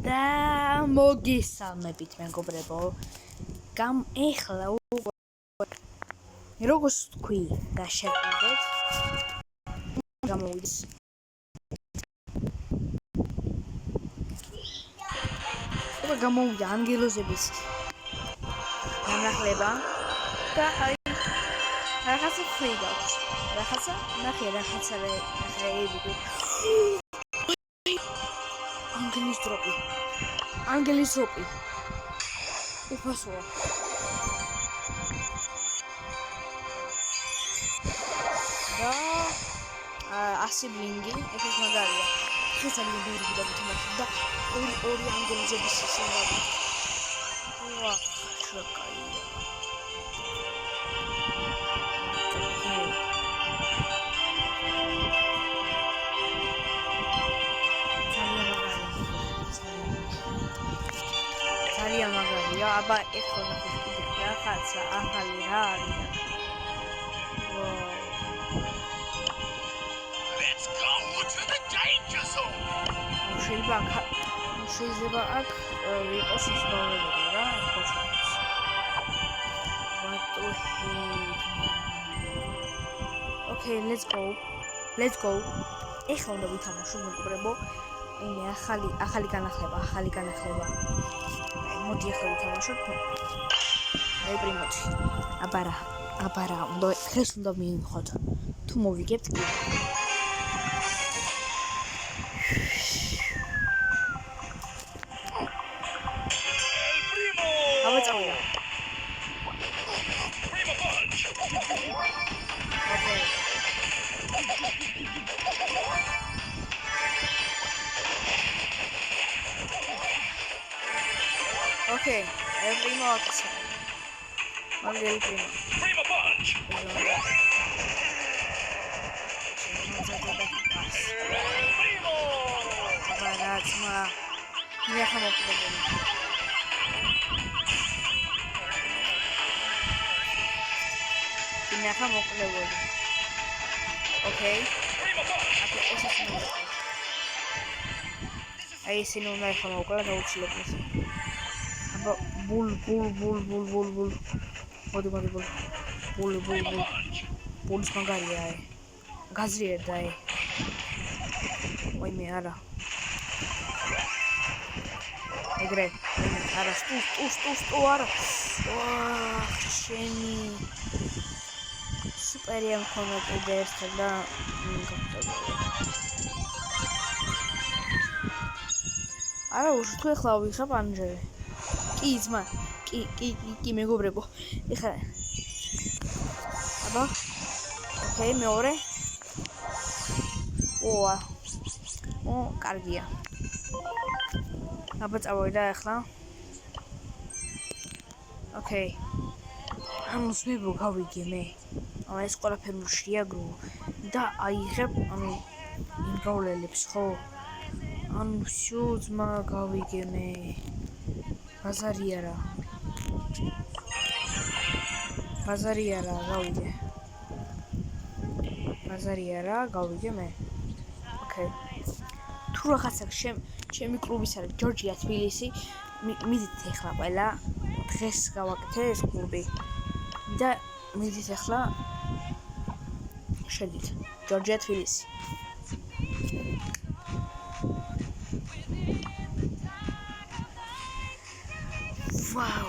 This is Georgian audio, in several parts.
და მოგესალმებით მეგობრებო. ეხლა როგორც თქვი და შეგვიდეთ გამოვიდეს გამოვიდა ანგელოზების განახლება და აი რაღაცა ფრი გაქვს რაღაცა რეები ანგელის დროპი უფასოა და 100 ბლინგი ეს მაგარია ეს ძალიან ბევრი გითამაშა და ორი ანგელოზების სიმბოლო ვა შოკაია ძალიან მაგარია აბა ეხლა ნახეთ რაღაცა ახალი რა არის Let's go to the danger zone. შეიძლება აქ იყოს ის ბავშვები რა Okay, let's go. ეხლა უნდა ვითამაშოთ მეგობრებო. ინე ახალი განახლება. მოდი ახლა ვითამაშოთ. აი პრიმოთი. აბარა, ხეს უნდა მიიღოთ. თუ მოვიგებთ კი. ავეწავია. Okay, primo action. Primo punch. Primo. Ragazzi, Okay. Aí se não vai falar o cara da última vez. Bull. Bull smangaria. Gazrier dai. Oi me ara. Egre. Ara stu ara. Sheni. Superiam combat destra da არა უშ თუ ეხლა ვიხარ ანჯელი კი ძმა კი მეგობრებო ეხლა აბა ოკეი მეორე კარგია აბა წავიდა ეხლა ოკეი ანუ სმებო გავიგე მე ეს ყველაფერი შეაგრო და აიღებ ანუ იმრავლელებს ხო ანუ всё ძმა გავიგე მე ბაზარი არა გავიგე მე ოკეი თუ რაღაცა ჩემი კლუბის არის ჯორჯია თბილისი მიდით ახლა ყველა დღეს გავაკეთე ეს კლუბი და მიდით ახლა შედით ჯორჯია თბილისი Wow!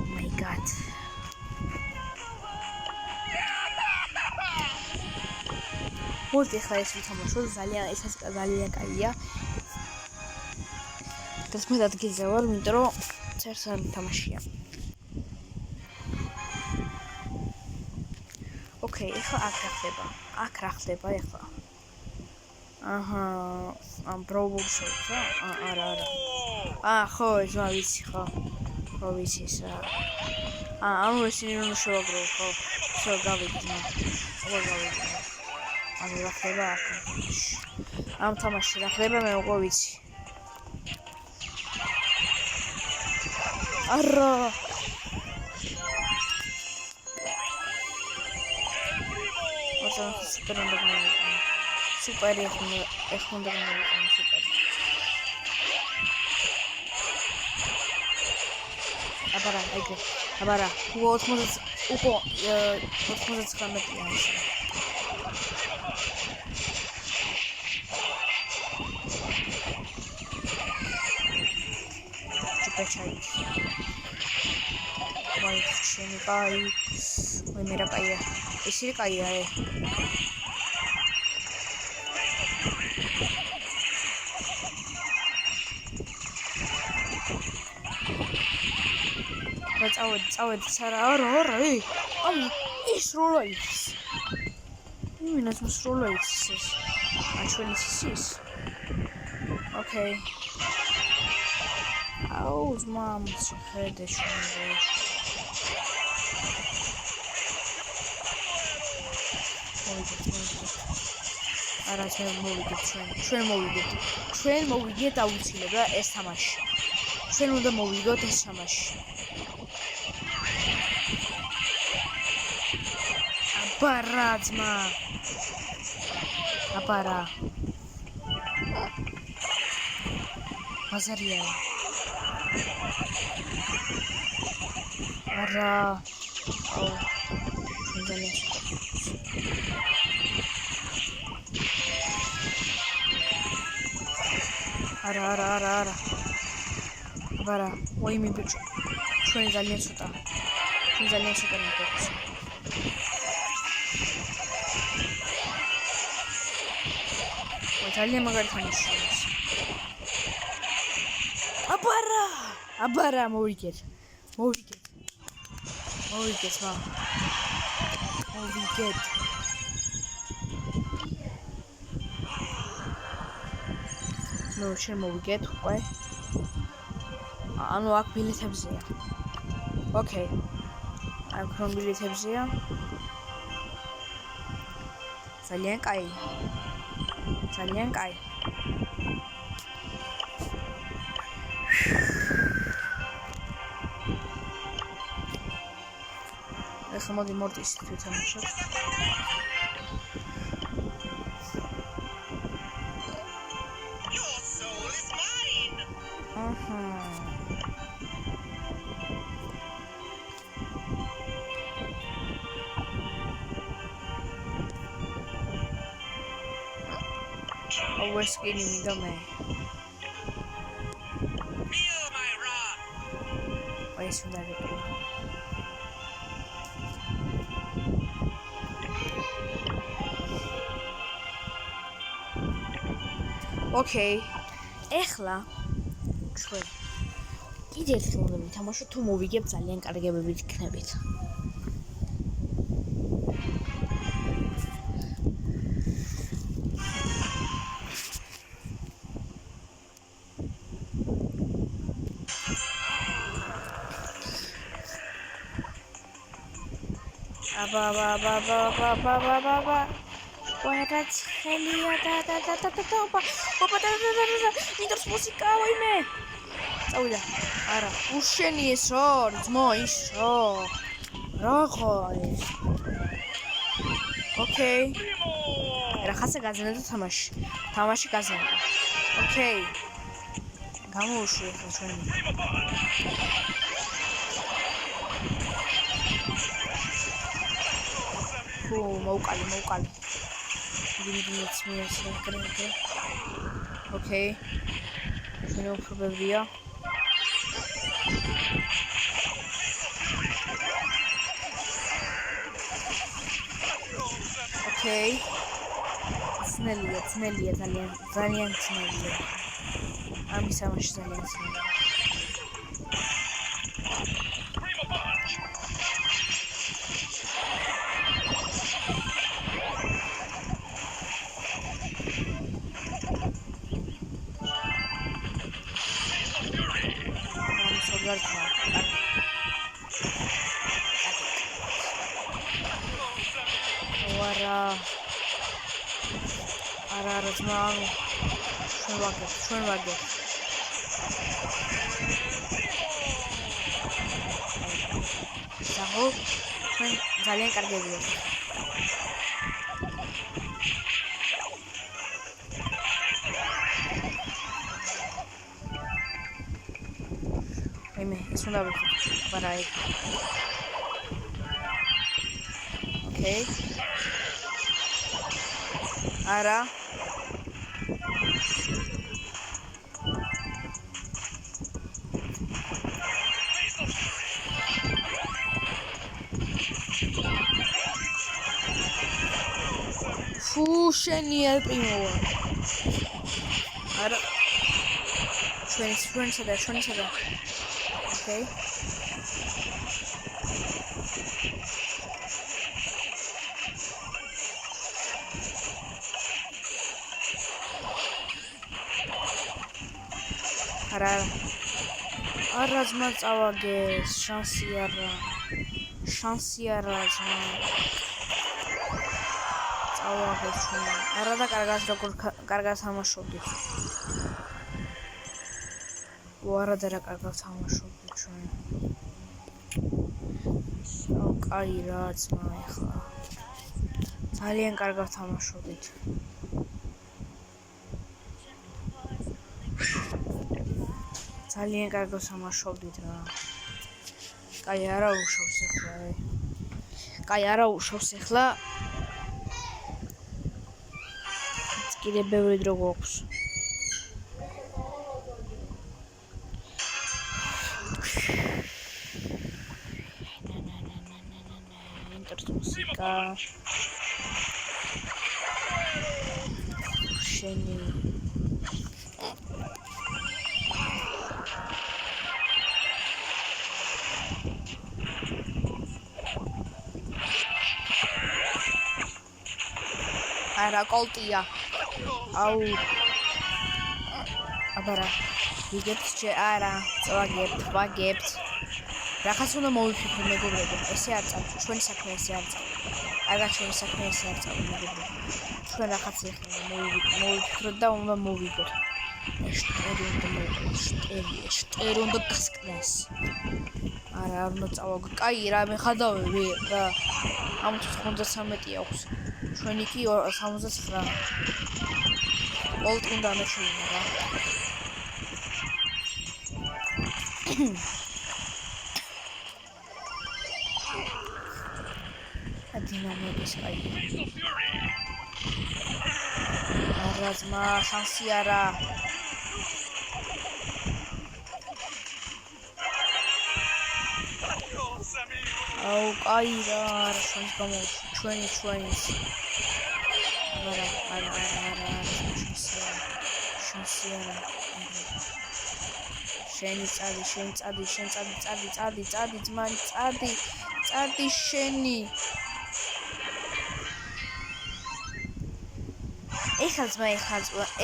Oh my God! მოდი ხა ეს ვითამაშოთ ძალიან კაია. და მე ადგილზე ვარ, იმიტომ რომ წერს არ ვითამაშია. Okay, ეხლა აქ რა ხდება ეხლა. აჰა, ამ პრობლემს რა? არა. ხო, ზმა ვიცი ხო. ხო ვიცი ესა. ანუ ესენი რომ შევაგრო ხო. всё გავიგე. ანუ რა ხდება აქ. ამ თამაში რა ხდება მე უკვე ვიცი. არა. ოცან სუპერი ეხუნდა სუპერი. აბარა, ეგრე. აბარა, 80 უკვე 99-ია ის. ჩაიც. ვაი, შენი კაი. ვაი, მე რა კაია. ესი კაია, წავედ, არა, ის როლა ის. იმინას მას როლა ის. ჩვენი ის. ოკეი. აუ, მამ, შეხედე შენ. არა, ჩვენ მოვიგეთ აუცილებლად ეს თამაში. ჩვენ უნდა მოვიგოთ ეს თამაში. აბარა ძმა. აბარა. მაზარია. არა. აუ. არა. აბარა, ვაიმე ბიჭო. ჩვენ ძალიან ცოტა ნაყოფს. ძალიან მაგარი თამაშია. აბარა, მოვიგეთ, მა. მოვიგეთ. ნუ შენ მოვიგეთ უკვე. ანუ აქ ბილეთებზეა. ოკეი. აქ რომ ბილეთებზეა. ძალიან კაი. ეხლა მოდი მორტის თვითამაშოთ. Skinny me dome. Feel my wrath. Why is that? Okay. ეხლა ჩვენ კიდევ ერთხელ უნდა მითამაშოთ თუ მოვიგებ ძალიან კარგებებით იქნებით. აბა. What ხელია და. მინდორს მუსიკა ვაიმე. წავიდა. არა, უშენი ესო, ძმო, ისო. რა ხო ეს? ოკეი. რახასა გაზიანდა თამაში. თამაში გაზიანდა. ოკეი. გამოუშვი ახლა ჩვენი. მოვკალი. დინიც მიესწრებე. ოკეი. შენ უბრალია. ოკეი. ძნელია, ძალიან ძნელია. ამის ამაში ძალიან ძნელია. არა ძმა, ჩვენ ვაგებ. ზაღო, ჩვენ ძალიან კარგები ვართ. აიმე, ეს უნდა ვიხოთ. აბა რა იქ. ოკეი. არა. Фу, შენი ელპრიმოა. არა. ჩვენსა და. ოკეი. არა ძმა წავაგეს, შანსი არა ძმა წავაგეს ჩვენ არა და კარგად თამაშობდით არა და რა კარგად თამაშობდით ჩვენ კაი რა ძმა ეხლა ძალიან კარგად თამაშობდით ძალიან კარგად თამაშობდით რა. კაი არა უშავს ახლა. კიდე ბევრი დრო გვაქვს. ინტერესტ მუსიკა. შენი არა კოლტია აუ აბარა ვიგებთ შე არა ვაგებთ რახაც უნდა მოვიფიქრო მეგობრებო ესე არ წავ ჩვენი საქმე ესე არ წავ კარგად ჩვენი საქმე ესე არ წავ მეგობრებო ჩვენ რახაც ეხლა მოვიფიქროთ და უნდა მოვიგოთ შტერი უნდა გასკნეს არა არ უნდა წავაგო კაი რა მე ხადავები რა ამ 93 აქვს ჩვენი კი 79 კოლტ უნდა მეშინა რა დინამიკის კაი არა ძმა შანსი არა აუ კაი რა შანსი გამოუშვი ჩვენის არა შანსი არა შენი წადი ძმანი წადი შენი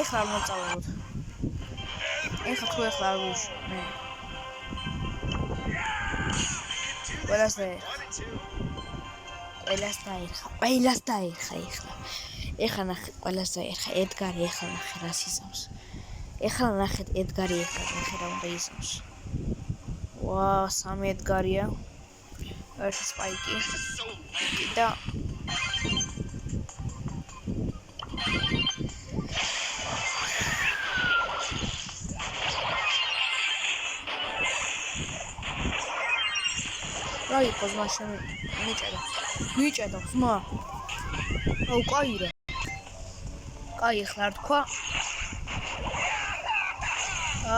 ეხლა მოწავოთ ეხლა არ ვუშვი მე ყველას დაერხა ეხლა ნახე ყველას დაერხა ედგარი ეხლა ნახე რა სიზამს ეხლა ნახეთ ედგარი ეხლა ნახე რა უნდა იზამს ვა 3 ედგარია ერთი სპაიკი და რა იყო ზმა შენ მიჭედა ზმა აუ კაი რა კაი ახლა არ თქვა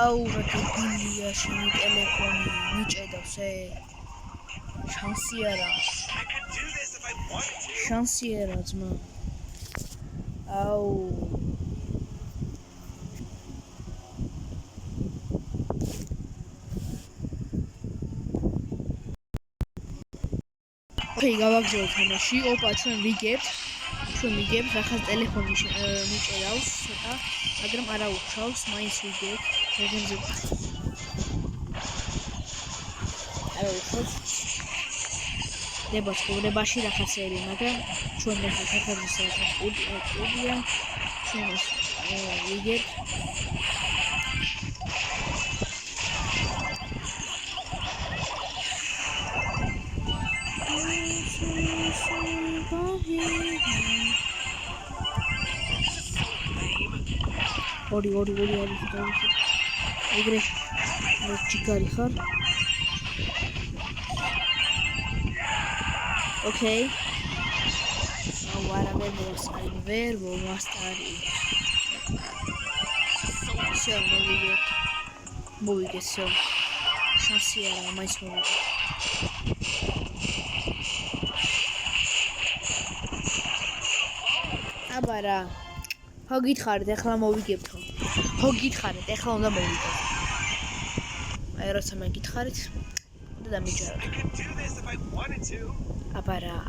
აუ რა გიგილია შენი ტელეფონი მიჭედავს შანსი არა ძმა აუ ოკეი გავაგზავნე თამაში ოპა ჩვენ ვიგებთ ახლა ტელეფონი მიჭედავს ცოტა მაგრამ არა უხშავს მაინც ვიგებთ რეგენზე არა უხშავს დებაში რაღაცები მაგრამ ჩვენ მეხუთე სტუდია ჩვენ ვიგებთ ორი ეგრე ჯიგარი ხარ ოკეი. ვარა ვერ მომასტარი. Всё, მოვიგეთ, всё. შანსი არა, მაინც მოვიგეთ. აბა რა. ხო გითხარით, ეხლა მოვიგებთ ხო? ხო გითხარით, ეხლა უნდა მოვიგოთ. აი როცა მე გითხარით, უნდა დამიჯეროთ.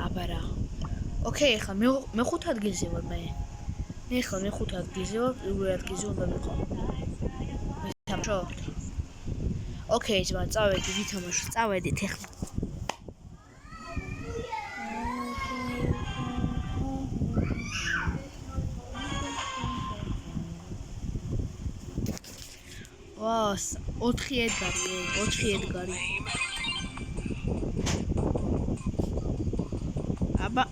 აბა რა. ოკეი, ეხლა მე 5 ადგილზე ვარ მე. ეხლა მე 5 ადგილზე ვარ, პირველ ადგილზე უნდა ვიყო. მეთამშოთ. ოკეი, ძმა, წავედი, ვითამაშოთ, წავედით ეხლა. ვაა, 4 ედგარი. აბა.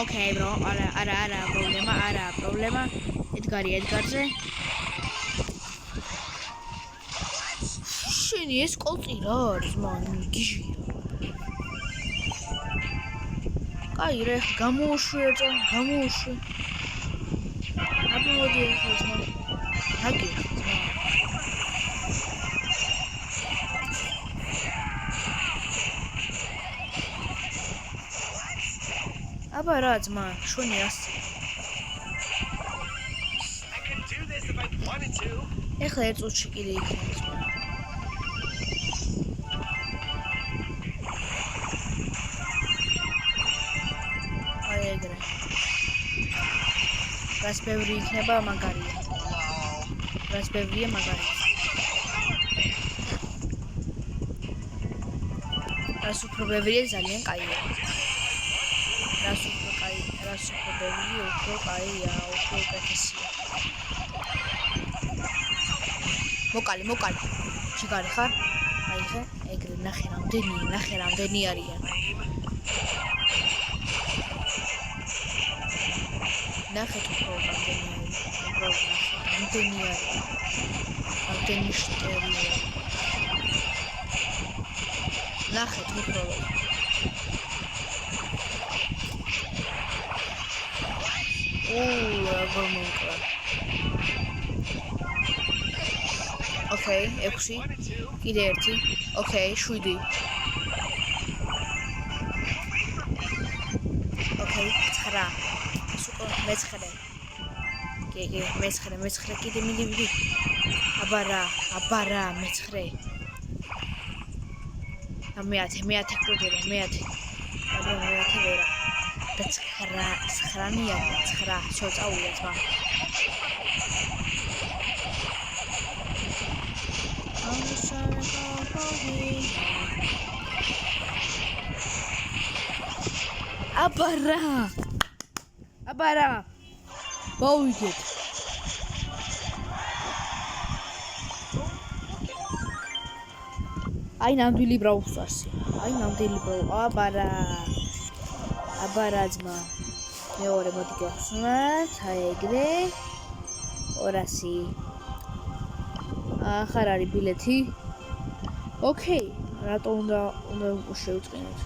ოკეი, bro. არა, პრობლემა. ედგარზე. შენი ეს კოლწი რა არის, მან გიჟია. კაი, რა, გამოუშვი. აბა მოდი ახლა ძმა. აგი. აბა რა ძმა, შენი ასე. ეხლა ერთ წუთში კიდე იქნება ძმა. აი ეგრე. რას ბევრი იქნება მაგარია. რას ბევრია მაგარია. რას უფრო ბევრია ძალიან კაია. რას უფრო ბევრია უფრო კაია, უფრო კეთილია. მოკალი. შეგარი ხარ? აი ხე, ეგრე ნახე რამდენი არიან. ნახე თუ რამდენი არიან. რამდენი შტერია. ნახე თუ როგორ მომკრა. ოკეი, 6. კიდე 1. ოკეი, 7. ოკეი, 9. სუპერ, 9. კი, 9 კიდე მიდი. აბა რა, 9. მე-10 კრუტელი, მე-10. აბა მე-10 ვერა. და 9-ია, 9. შო წავიდა ძმა. აბა რა. მოვიგეთ. აი ნამდვილი ბრაუსტარსი. აბა რა ძმა. მეორე მოდი გავხსნათ, აი ეგრე. 200. ახარ არის ბილეთი. ოკეი, რატო უნდა შევწყინოთ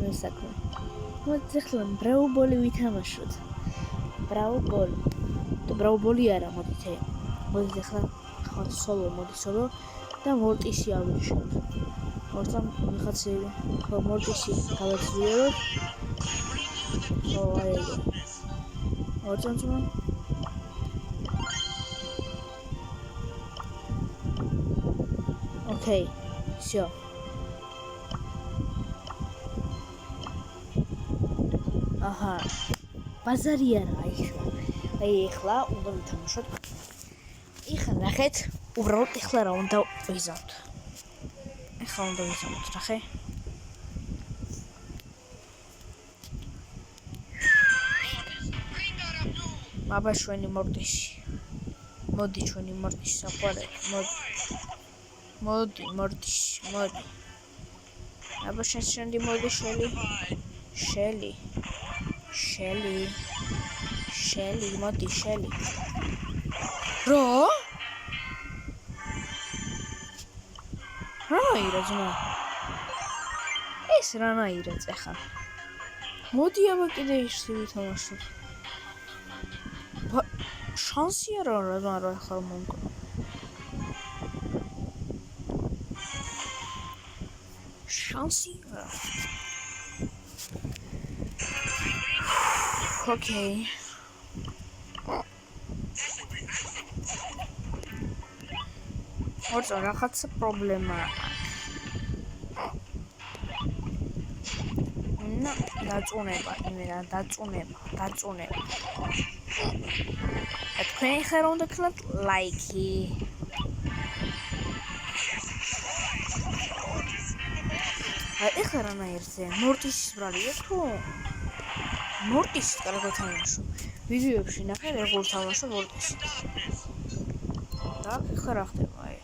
ეს საქმე. მოდი ახლა ბრაუბოლი ვითამაშოთ. ბრაუბოლი არა, მოდით ახლა სოლო და მორტისი ავირჩიოთ. მორტამ ვიხაცები. ხო, მორტისი გავაძლიეროთ. ხო, აი ეგ. მორტამ ძმა. ოკეი, всё. აჰა. ბაზარი არა ახლა. აი ახლა უნდა ვითამაშოთ. ეხლა ნახეთ, უბრალოდ ეხლა რა უნდა ვიზამთ. ნახე. აბა ჩვენი მორტისი. მოდი ჩვენი მორტისი საყვარელი. მოდი მორტისი. აბა შენდი მოდი შელი. მოდი შელი. რა? რა ირა ძმა? ეს რანაირად ეხა? მოდი აბა კიდე ისე ვითამაშოთ. შანსი არა რა ხარ მომკ. შანსი არა. Okay. What's რაღაცა პრობლემა აქვს. ნუ, დაწუნება, იმენა, დაწუნება. თქვენი ხარ უნდა ქნათ ლაიქი. ეხლა რანაირზე მორტისის ბრალია თუ? მორტის კარგად თამაშობ. ვიდეოებში ნახე როგორ თამაშობ მორტისი. და ეხლა რა ხდება აი?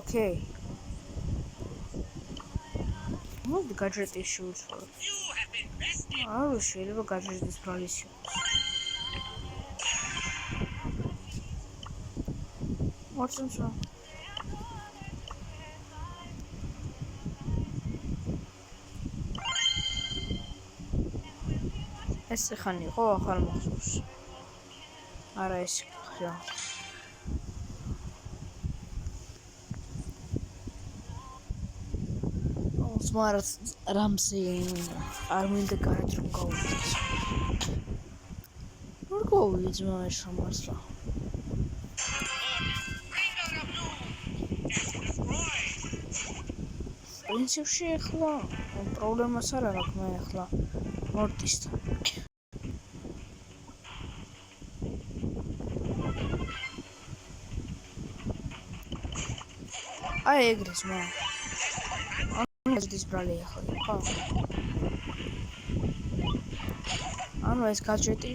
Okay. მოდი გაჯეტის შევცვალო. არა, შეიძლება გაჯეტის ბრალის იყოს. მორტისო. ეს ხან იყო ახალ მოხსოვს. არა ეს ხო. Smart Ramsey არ მინდა კარგ რომ გავუძეს. როგორ გავუძმა ეს სამართლა? პრინციპში ახლა პრობლემას არ აქვს მე ახლა მორტისთან. აი ეგრეს მა ეს ბრალი ახლა ხო? ანუ ეს გაჯეტი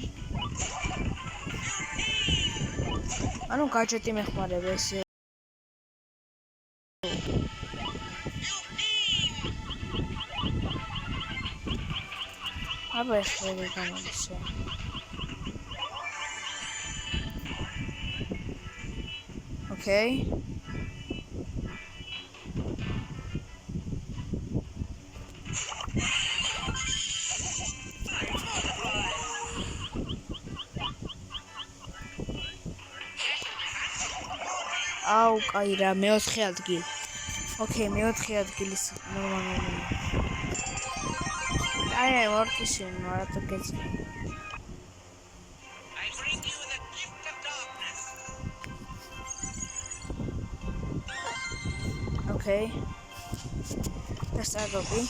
გაჯეტი მეხმარება ეს აბა ეს ვეღარ გამოსე Okay. აუ, კაი რა, მე-4 ადგილი. Okay, მე-4 ადგილის ნორმალური. აი, მორტისი, მარათო გეცი. I bring you the gift of darkness. Okay. Let's start over.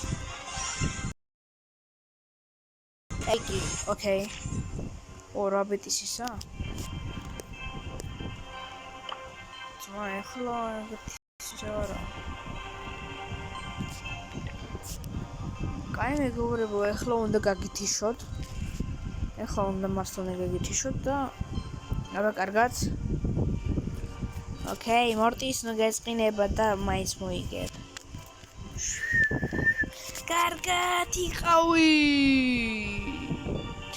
Okay. O rabbit is ისა? ძმა ეხლა ჯარა. კაი მეგობრებო, ეხლა უნდა გაგითიშოთ. ეხლა უნდა მასწავლე გაგითიშოთ და აბა კარგად. Okay, მორტის ნუ გესყინება და მაინც მოიგებ. კარგად იყავი.